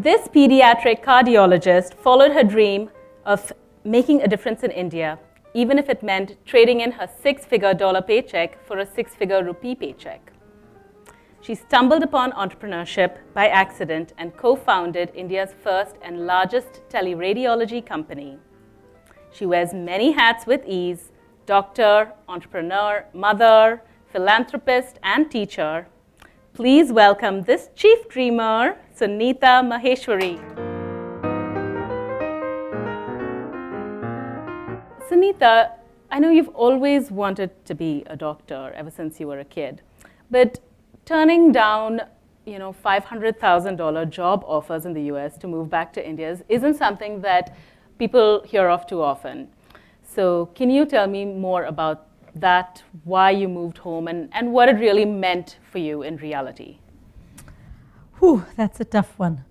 This pediatric cardiologist followed her dream of making a difference in India, even if it meant trading in her six-figure dollar paycheck for a six-figure rupee paycheck. She stumbled upon entrepreneurship by accident and co-founded India's first and largest teleradiology company. She wears many hats with ease: doctor, entrepreneur, mother, philanthropist, and teacher. Please welcome this chief dreamer, Sunita Maheshwari. Sunita, I know you've always wanted to be a doctor ever since you were a kid, but turning down, $500,000 job offers in the US to move back to India isn't something that people hear of too often. So can you tell me more about that, why you moved home, and what it really meant for you in reality? Whew, that's a tough one.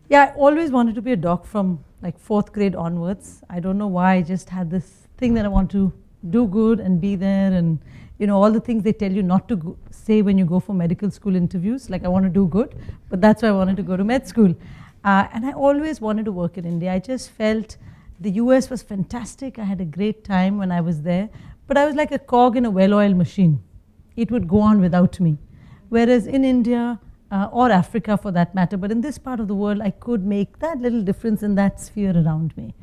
Yeah, I always wanted to be a doc from like 4th grade onwards. I don't know why, I just had this thing that I want to do good and be there, and all the things they tell you not to say when you go for medical school interviews, like I want to do good, but that's why I wanted to go to med school. And I always wanted to work in India. I just felt the US was fantastic. I had a great time when I was there, but I was like a cog in a well-oiled machine. It would go on without me. Whereas in India, or Africa for that matter, but in this part of the world, I could make that little difference in that sphere around me.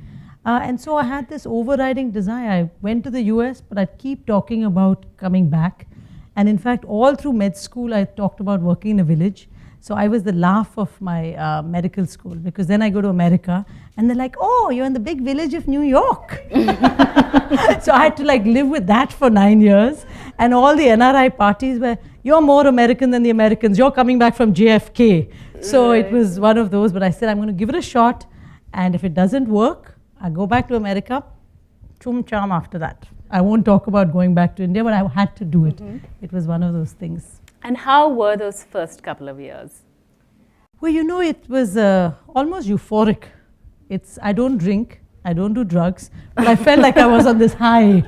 And so I had this overriding desire. I went to the US, but I'd keep talking about coming back. And in fact, all through med school, I talked about working in a village. So I was the laugh of my medical school, because then I go to America and they're like, oh, you're in the big village of New York. So I had to live with that for 9 years. And all the NRI parties were, you're more American than the Americans. You're coming back from JFK. So it was one of those, but I said, I'm going to give it a shot. And if it doesn't work, I go back to America, chum cham after that. I won't talk about going back to India, but I had to do it. Mm-hmm. It was one of those things. And how were those first couple of years? Well, it was almost euphoric. I don't drink, I don't do drugs, but I felt like I was on this high.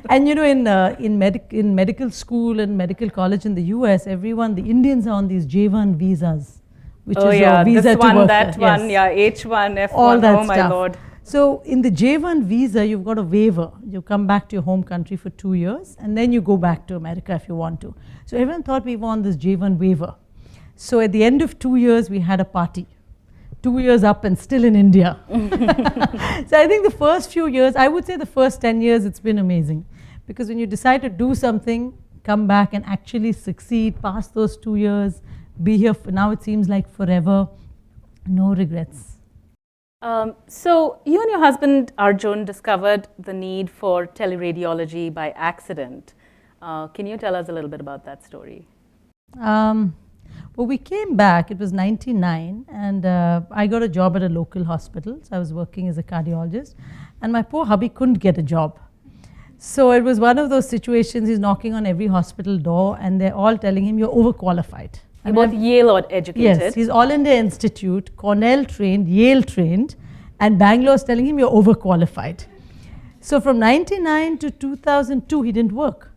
And in medical school and medical college in the US, the Indians are on these J1 visas, which is a visa this to one, work that there. one, Yes. H1, F1, all that oh my stuff. Lord. So in the J1 visa, you've got a waiver. You come back to your home country for 2 years, and then you go back to America if you want to. So everyone thought we were on this J1 waiver. So at the end of 2 years, we had a party. 2 years up and still in India. So I think the first few years, I would say the first 10 years, it's been amazing. Because when you decide to do something, come back and actually succeed, pass those 2 years, be here for now, it seems like forever, no regrets. So you and your husband, Arjun, discovered the need for teleradiology by accident. Can you tell us a little bit about that story? Well, we came back, it was 99, and I got a job at a local hospital. So I was working as a cardiologist, and my poor hubby couldn't get a job. So it was one of those situations, he's knocking on every hospital door, and they're all telling him, you're overqualified. You're both Yale educated. Yes, he's All India Institute, Cornell trained, Yale trained, and Bangalore's telling him you're overqualified. So from 99 to 2002, he didn't work.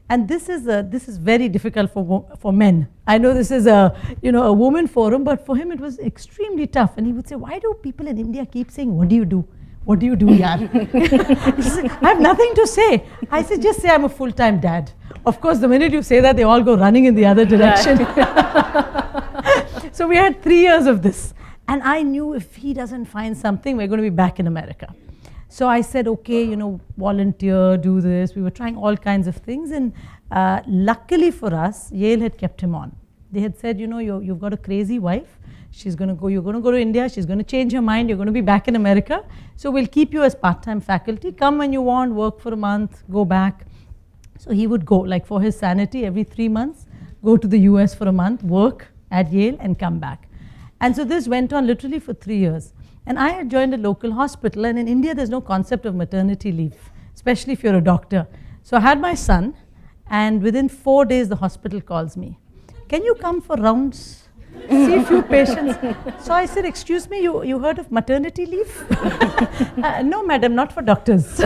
And this is very difficult for men. I know this is a woman forum, but for him it was extremely tough. And he would say, why do people in India keep saying, what do you do? What do you do, yaar? He said, I have nothing to say. I said, just say I'm a full-time dad. Of course, the minute you say that, they all go running in the other direction. So we had 3 years of this. And I knew if he doesn't find something, we're going to be back in America. So I said, okay, volunteer, do this. We were trying all kinds of things. And luckily for us, Yale had kept him on. They had said, you've got a crazy wife. You're going to go to India. She's going to change her mind. You're going to be back in America. So we'll keep you as part-time faculty. Come when you want, work for a month, go back. So he would go, for his sanity, every 3 months, go to the US for a month, work at Yale, and come back. And so this went on literally for 3 years. And I had joined a local hospital, and in India there's no concept of maternity leave, especially if you're a doctor. So I had my son, and within 4 days the hospital calls me. Can you come for rounds? See a few patients. So I said, excuse me, you heard of maternity leave? No, madam, not for doctors.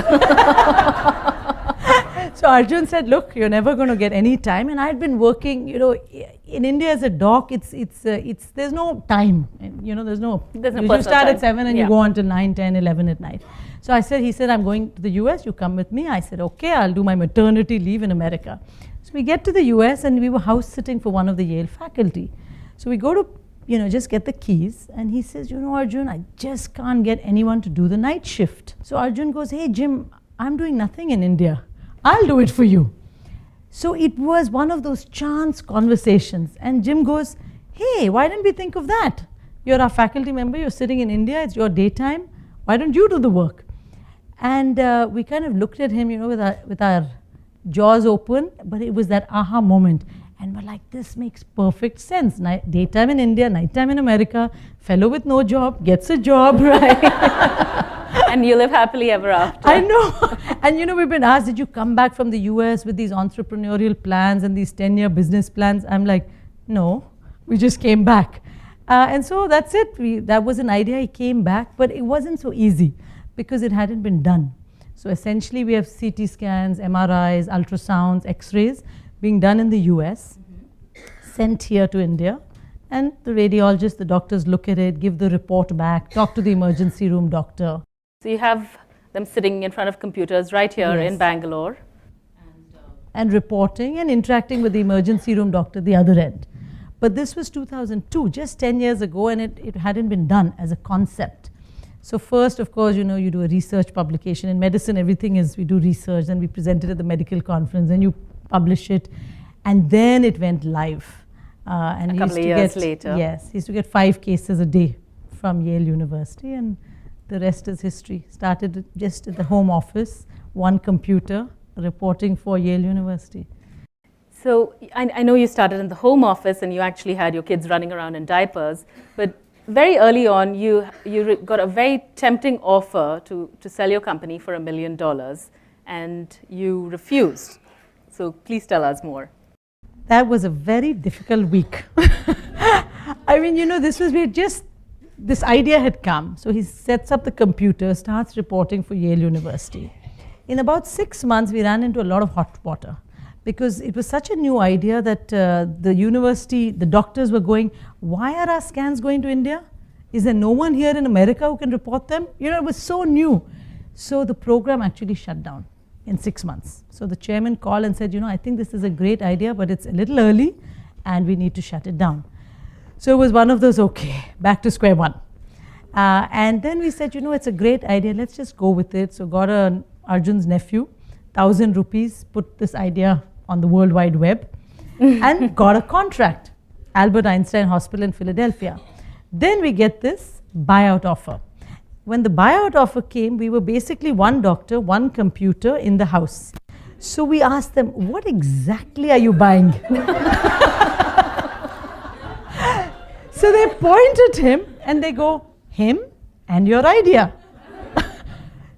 So Arjun said, look, you're never going to get any time. And I had been working, in India as a doc, there's no time. And, there's no you start time. at 7 and you go on to 9, 10, 11 at night. So he said, I'm going to the US, you come with me. I said, okay, I'll do my maternity leave in America. So we get to the US and we were house sitting for one of the Yale faculty. So we go to, just get the keys, and he says, Arjun, I just can't get anyone to do the night shift. So Arjun goes, hey Jim, I'm doing nothing in India. I'll do it for you. So it was one of those chance conversations, and Jim goes, hey, why didn't we think of that? You're our faculty member, you're sitting in India, it's your daytime, why don't you do the work? And we kind of looked at him, with our jaws open, but it was that aha moment. And we're like, this makes perfect sense. Daytime in India, nighttime in America, fellow with no job gets a job, right? And you live happily ever after. I know. And we've been asked, did you come back from the US with these entrepreneurial plans and these 10-year business plans? I'm like, no, we just came back. And so that's it. That was an idea. He came back, but it wasn't so easy because it hadn't been done. So essentially, we have CT scans, MRIs, ultrasounds, X-rays being done in the US, sent here to India, and the radiologist, the doctors look at it, give the report back, talk to the emergency room doctor. So you have them sitting in front of computers right here in Bangalore. And reporting and interacting with the emergency room doctor at the other end. But this was 2002, just 10 years ago, and it hadn't been done as a concept. So first, of course, you do a research publication. In medicine, everything is, we do research, and we present it at the medical conference, and you publish it, and then it went live. And a couple of years later. Yes, he used to get 5 cases a day from Yale University, and the rest is history. Started just at the home office, one computer, reporting for Yale University. So I know you started in the home office and you actually had your kids running around in diapers, but very early on you got a very tempting offer to sell your company for $1 million, and you refused. So please tell us more. That was a very difficult week. I mean, this idea had come. So he sets up the computer, starts reporting for Yale University. In about 6 months, we ran into a lot of hot water because it was such a new idea that the university, the doctors were going, why are our scans going to India? Is there no one here in America who can report them? It was so new. So the program actually shut down in 6 months. So the chairman called and said, I think this is a great idea, but it's a little early and we need to shut it down. So it was one of those, okay, back to square one. And then we said, it's a great idea, let's just go with it. So got Arjun's nephew, 1,000 rupees, put this idea on the World Wide Web, and got a contract, Albert Einstein Hospital in Philadelphia. Then we get this buyout offer. When the buyout offer came, we were basically one doctor, one computer in the house. So we asked them, what exactly are you buying? So they point at him and they go, him and your idea.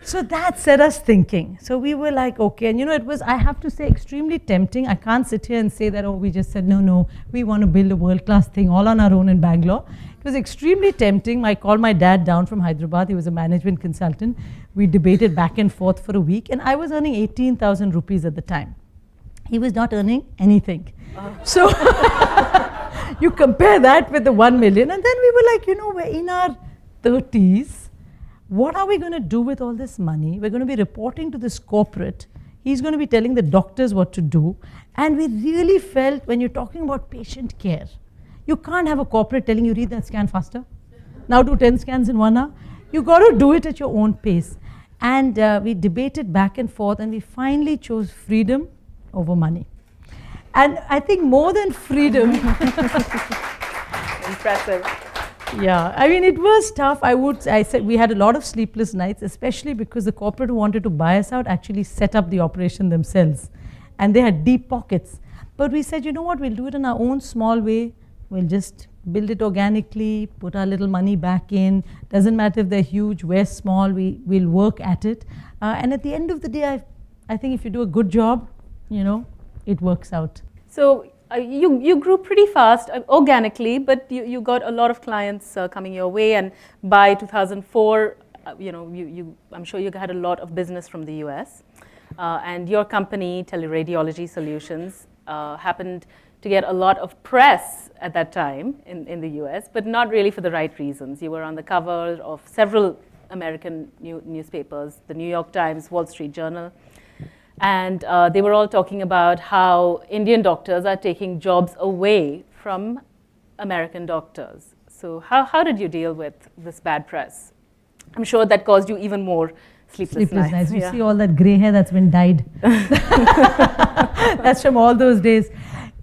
So that set us thinking. So we were like, okay, and it was, I have to say, extremely tempting. I can't sit here and say that, we just said, no, we want to build a world-class thing all on our own in Bangalore. It was extremely tempting. I called my dad down from Hyderabad. He was a management consultant. We debated back and forth for a week, and I was earning 18,000 rupees at the time. He was not earning anything. So you compare that with the 1 million, and then we were like, we're in our 30s. What are we going to do with all this money? We're going to be reporting to this corporate. He's going to be telling the doctors what to do. And we really felt, when you're talking about patient care, you can't have a corporate telling you, read that scan faster. Now do 10 scans in 1 hour. You got to do it at your own pace. And we debated back and forth, and we finally chose freedom over money. And I think more than freedom. Impressive. Yeah, I mean, it was tough. I said we had a lot of sleepless nights, especially because the corporate who wanted to buy us out actually set up the operation themselves. And they had deep pockets. But we said, what, we'll do it in our own small way. We'll just build it organically, put our little money back in. Doesn't matter if they're huge, we're small, we'll work at it. And at the end of the day, I think if you do a good job, it works out. So you grew pretty fast organically, but you got a lot of clients coming your way, and by 2004, I'm sure you had a lot of business from the US, and your company, Teleradiology Solutions, happened to get a lot of press at that time in the US, but not really for the right reasons. You were on the cover of several American newspapers, the New York Times, Wall Street Journal, and they were all talking about how Indian doctors are taking jobs away from American doctors. So how did you deal with this bad press? I'm sure that caused you even more sleepless nights. You see all that grey hair that's been dyed. That's from all those days.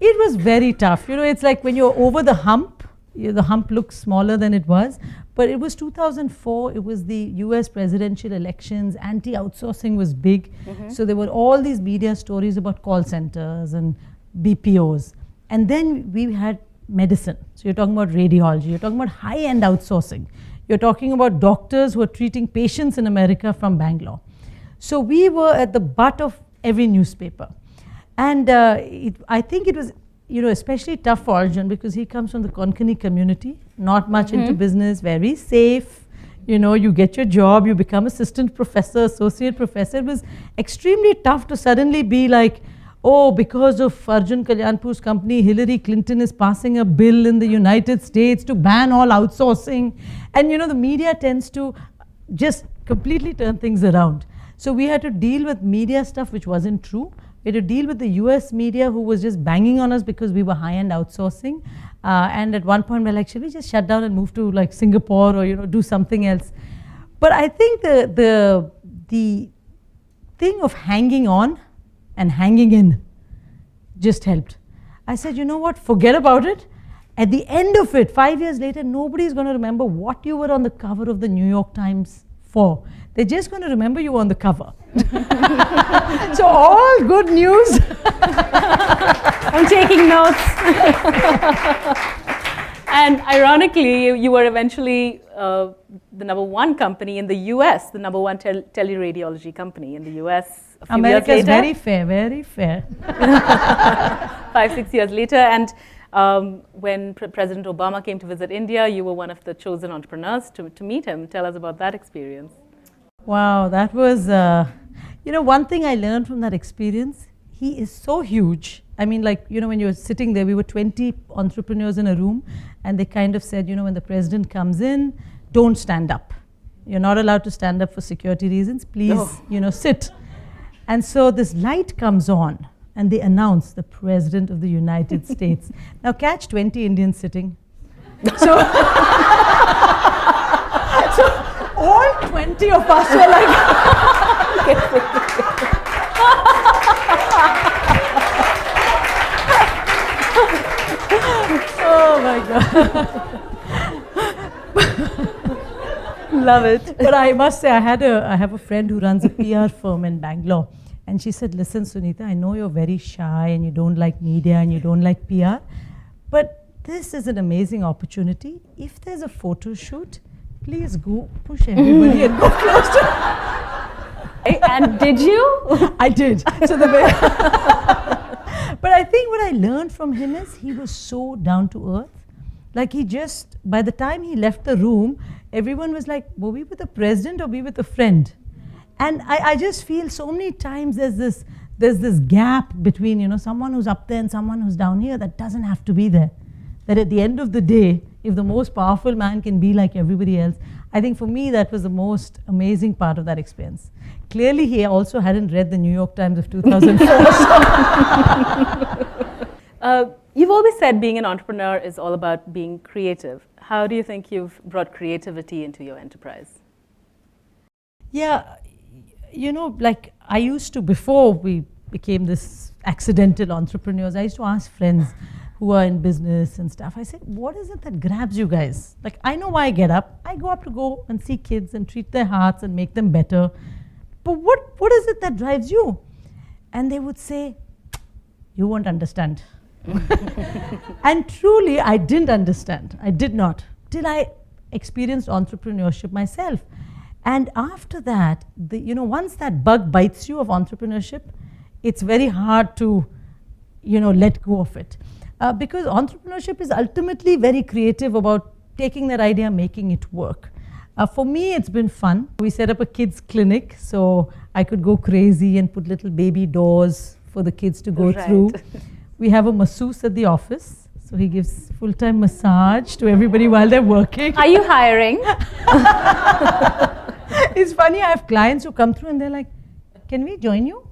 It was very tough. You know, it's like when you're over the hump, the hump looks smaller than it was. But it was 2004, it was the US presidential elections, anti-outsourcing was big. So there were all these media stories about call centers and BPOs. And then we had medicine. So you're talking about radiology, you're talking about high-end outsourcing. You're talking about doctors who are treating patients in America from Bangalore. So we were at the butt of every newspaper. And I think it was, you know, especially tough for Arjun because he comes from the Konkani community, not much into business, very safe. You know, you get your job, you become assistant professor, associate professor. It was extremely tough to suddenly be like, oh, because of Arjun Kalyanpur's company, Hillary Clinton is passing a bill in the United States to ban all outsourcing. And, you know, the media tends to just completely turn things around. So we had to deal with media stuff which wasn't true. We had to deal with the US media who was just banging on us because we were high-end outsourcing. And at one point we're like, should we just shut down and move to like Singapore or, you know, do something else? But I think the thing of hanging on and hanging in just helped. I said, you know what, forget about it. At the end of it, 5 years later, nobody's going to remember what you were on the cover of the New York Times for. They're just going to remember you on the cover. So all good news. I'm taking notes. And ironically, you were eventually the #1 company in the US, the #1 teleradiology company in the US. America is very fair, very fair. 5-6 years later. And when President Obama came to visit India, you were one of the chosen entrepreneurs to meet him. Tell us about that experience. Wow, that was, you know, one thing I learned from that experience, he is so huge. I mean, like, you know, when you were sitting there, we were 20 entrepreneurs in a room, and they kind of said, you know, when the president comes in, don't stand up. You're not allowed to stand up for security reasons. Please, you know, sit. And so this light comes on, and they announce the President of the United States. Now catch 20 Indians sitting. So, so all 20 of us were like, oh my God. Love it. But I must say, I have a friend who runs a PR firm in Bangalore. And she said, listen, Sunita, I know you're very shy and you don't like media and you don't like PR, but this is an amazing opportunity. If there's a photo shoot, please go push everybody and go close to And did you? I did. So but I think what I learned from him is he was so down to earth. Like he just, by the time he left the room, everyone was like, were we with the president or were we with a friend? And I just feel so many times there's this gap between, you know, someone who's up there and someone who's down here that doesn't have to be there. That at the end of the day, if the most powerful man can be like everybody else, I think for me that was the most amazing part of that experience. Clearly he also hadn't read the New York Times of 2004. You've always said being an entrepreneur is all about being creative. How do you think you've brought creativity into your enterprise? Yeah, you know, like I used to, before we became this accidental entrepreneurs, I used to ask friends who are in business and stuff. I said, what is it that grabs you guys? Like, I know why I get up. I go up to go and see kids and treat their hearts and make them better. But what is it that drives you? And they would say, you won't understand. And truly, I didn't understand. I did not. Till I experienced entrepreneurship myself. And after that, you know, once that bug bites you of entrepreneurship, it's very hard to, you know, let go of it. Because entrepreneurship is ultimately very creative about taking that idea, making it work. For me, it's been fun. We set up a kids clinic, so I could go crazy and put little baby doors for the kids to go through. We have a masseuse at the office. So he gives full-time massage to everybody while they're working. Are you hiring? It's funny, I have clients who come through and they're like, can we join you?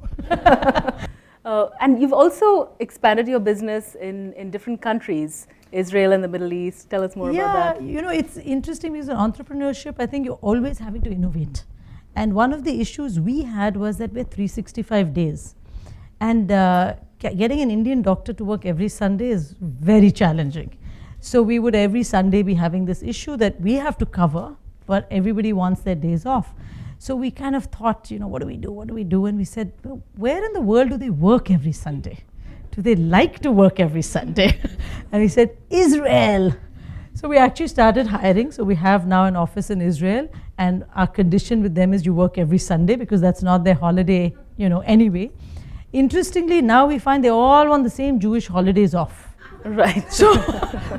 And you've also expanded your business in different countries, Israel and the Middle East. Tell us more about that. You know, it's interesting because in entrepreneurship, I think you're always having to innovate. And one of the issues we had was that we're 365 days. And getting an Indian doctor to work every Sunday is very challenging. So we would every Sunday be having this issue that we have to cover, but everybody wants their days off. So we kind of thought, you know, what do we do? What do we do? And we said, well, where in the world do they work every Sunday? Do they like to work every Sunday? And we said, Israel. So we actually started hiring. So we have now an office in Israel, and our condition with them is you work every Sunday because that's not their holiday, you know, anyway. Interestingly, now we find they all want the same Jewish holidays off. Right. So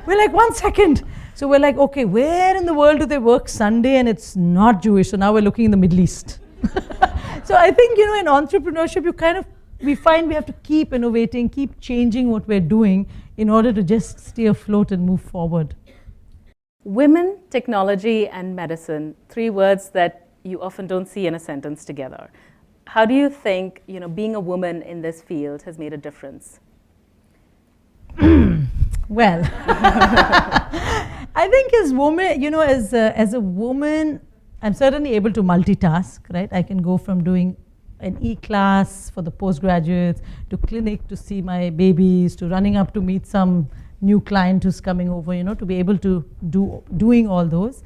we're like, 1 second. So we're like, okay, where in the world do they work Sunday and it's not Jewish? So now we're looking in the Middle East. So I think, you know, in entrepreneurship, we find we have to keep innovating, keep changing what we're doing in order to just stay afloat and move forward. Women, technology, and medicine, 3 words that you often don't see in a sentence together. How do you think, you know, being a woman in this field has made a difference? Well, I think as woman, you know, as a woman, I'm certainly able to multitask, right? I can go from doing an e-class for the postgraduates to clinic to see my babies to running up to meet some new client who's coming over, you know, to be able to doing all those.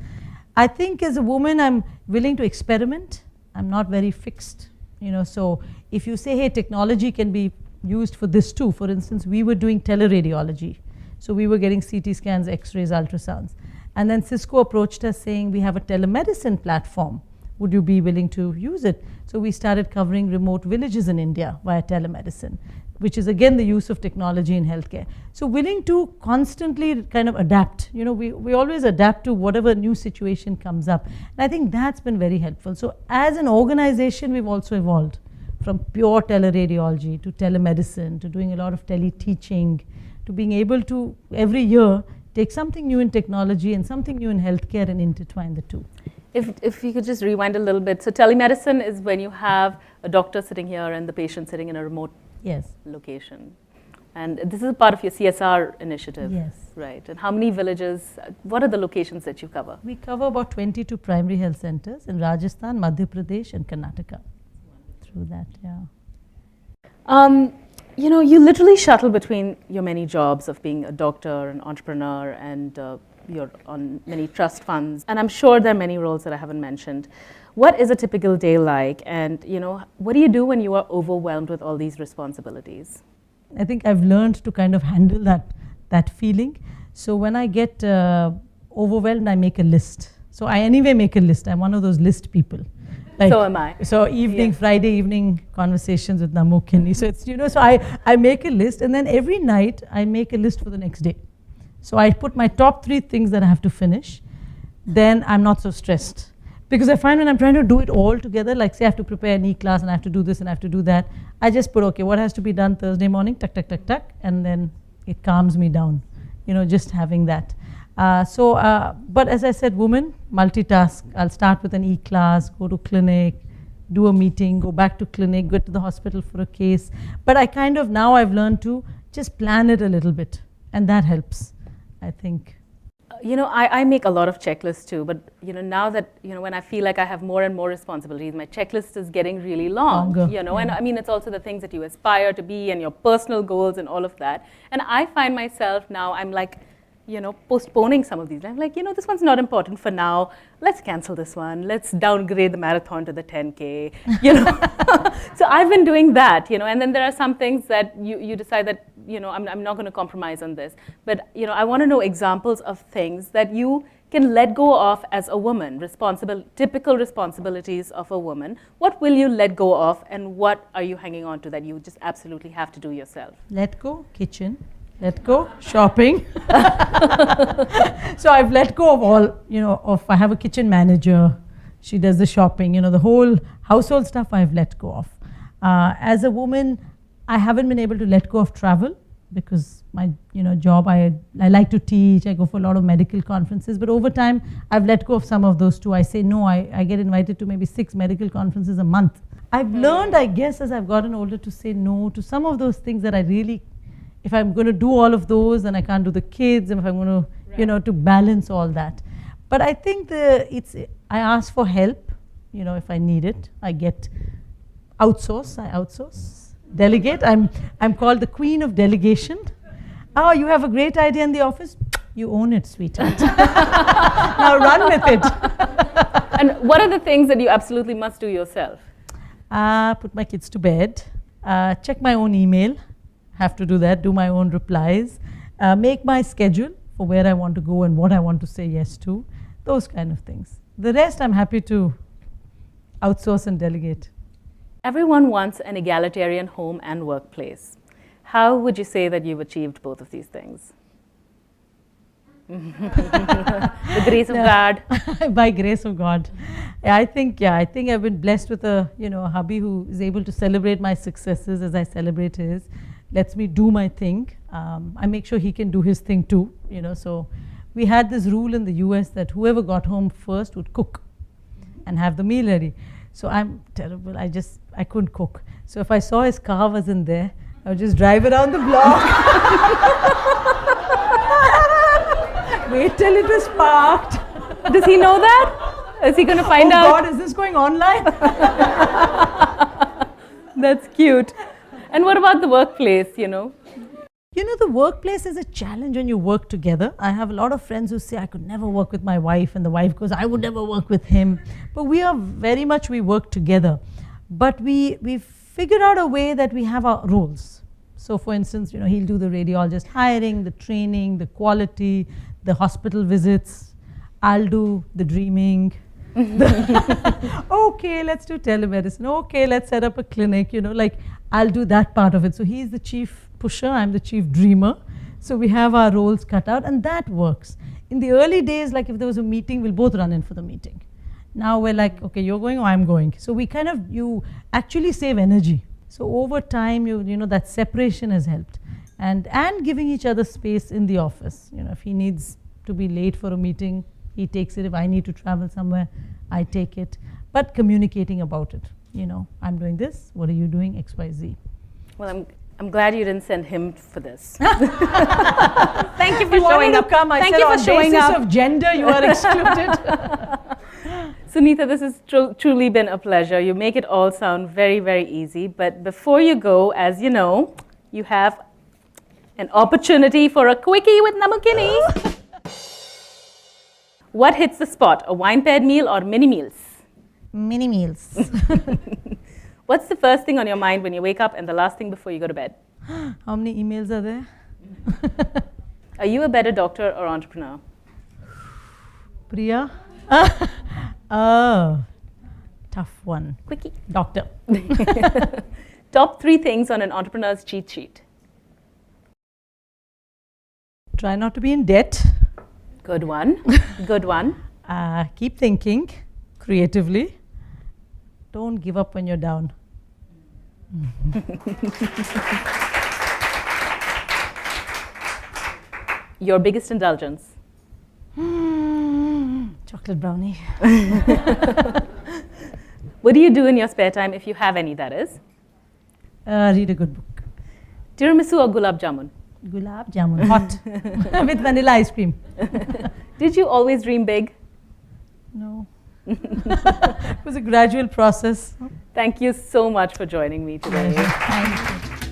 I think as a woman, I'm willing to experiment. I'm not very fixed, you know, so if you say, hey, technology can be used for this too. For instance, we were doing teleradiology. So we were getting CT scans, X-rays, ultrasounds. And then Cisco approached us saying, we have a telemedicine platform. Would you be willing to use it? So we started covering remote villages in India via telemedicine, which is again the use of technology in healthcare. So willing to constantly kind of adapt. You know, we always adapt to whatever new situation comes up. And I think that's been very helpful. So as an organization, we've also evolved from pure teleradiology to telemedicine to doing a lot of tele-teaching to being able to every year take something new in technology and something new in healthcare and intertwine the two. If you could just rewind a little bit. So telemedicine is when you have a doctor sitting here and the patient sitting in a remote location. And this is a part of your CSR initiative. Yes. Right. And how many villages, what are the locations that you cover? We cover about 22 primary health centers in Rajasthan, Madhya Pradesh and Karnataka. Through that, yeah. You know, you literally shuttle between your many jobs of being a doctor, an entrepreneur, and you're on many trust funds. And I'm sure there are many roles that I haven't mentioned. What is a typical day like? And, you know, what do you do when you are overwhelmed with all these responsibilities? I think I've learned to kind of handle that feeling. So when I get overwhelmed, I make a list. So I anyway make a list. I'm one of those list people. Like, so am I. So Friday evening conversations with Namu Kini. So it's, you know, so I make a list and then every night I make a list for the next day. So I put my top 3 things that I have to finish. Then I'm not so stressed. Because I find when I'm trying to do it all together, like say I have to prepare an e-class and I have to do this and I have to do that, I just put, okay, what has to be done Thursday morning, tuck, tuck, tuck, tuck, and then it calms me down, you know, just having that. But as I said, woman, multitask. I'll start with an e-class, go to clinic, do a meeting, go back to clinic, go to the hospital for a case. But I kind of, now I've learned to just plan it a little bit. And that helps, I think. You know, I make a lot of checklists too, but, you know, now that, you know, when I feel like I have more and more responsibilities, my checklist is getting really long, you know, and I mean, it's also the things that you aspire to be and your personal goals and all of that. And I find myself now, I'm like, you know, postponing some of these. I'm like, you know, this one's not important for now. Let's cancel this one. Let's downgrade the marathon to the 10K, you know. So I've been doing that, you know, and then there are some things that you decide that, you know, I'm not going to compromise on this. But, you know, I want to know examples of things that you can let go of as a woman, typical responsibilities of a woman. What will you let go of and what are you hanging on to that you just absolutely have to do yourself? Let go kitchen. Let go shopping. So I've let go of all, you know, I have a kitchen manager. She does the shopping, you know, the whole household stuff I've let go of. As a woman, I haven't been able to let go of travel because my job, I like to teach, I go for a lot of medical conferences, but over time I've let go of some of those too. I say no, I get invited to maybe 6 medical conferences a month. I've learned, I guess, as I've gotten older to say no to some of those things that I really, if I'm going to do all of those, then I can't do the kids, and if I'm going to, to balance all that. But I think I ask for help, if I need it. I outsource. Delegate. I'm called the queen of delegation. Oh, you have a great idea in the office? You own it, sweetheart. Now run with it. And what are the things that you absolutely must do yourself? Put my kids to bed, check my own email, have to do that, do my own replies, make my schedule for where I want to go and what I want to say yes to, those kind of things. The rest I'm happy to outsource and delegate. Everyone wants an egalitarian home and workplace. How would you say that you've achieved both of these things? The grace of God. By grace of God. I think I've been blessed with a hubby who is able to celebrate my successes as I celebrate his, lets me do my thing. I make sure he can do his thing too, so we had this rule in the US that whoever got home first would cook and have the meal ready. So I'm terrible, I couldn't cook. So if I saw his car wasn't there, I would just drive around the block. Wait till it was parked. Does he know that? Is he going to find out? Oh God, is this going online? That's cute. And what about the workplace, The workplace is a challenge when you work together. I have a lot of friends who say, I could never work with my wife, and the wife goes, I would never work with him. But we work together. But we've figured out a way that we have our roles. So for instance, he'll do the radiologist hiring, the training, the quality, the hospital visits. I'll do the dreaming. Okay, let's do telemedicine. Okay, let's set up a clinic, I'll do that part of it. So he's the chief pusher, I'm the chief dreamer. So we have our roles cut out, and that works. In the early days, like if there was a meeting, we'll both run in for the meeting. Now we're like, okay, you're going or I'm going. So we you actually save energy. So over time, that separation has helped. And giving each other space in the office. If he needs to be late for a meeting, he takes it. If I need to travel somewhere, I take it. But communicating about it. I'm doing this, what are you doing, X, Y, Z. Well, I'm glad you didn't send him for this. Thank you for showing up. Thank you for showing up. On basis of gender, you are excluded. Sunita, this has truly been a pleasure. You make it all sound very, very easy. But before you go, as you know, you have an opportunity for a quickie with Namu Kini. What hits the spot, a wine-paired meal or mini meals? Mini meals. What's the first thing on your mind when you wake up and the last thing before you go to bed? How many emails are there? Are you a better doctor or entrepreneur? Priya? Oh, tough one. Quickie. Doctor. Top 3 things on an entrepreneur's cheat sheet. Try not to be in debt. Good one. Good one. Keep thinking creatively. Don't give up when you're down. Your biggest indulgence? Chocolate brownie. What do you do in your spare time, if you have any, that is? Read a good book. Tiramisu or gulab jamun? Gulab jamun, hot, with vanilla ice cream. Did you always dream big? No. It was a gradual process. Thank you so much for joining me today. Thank you.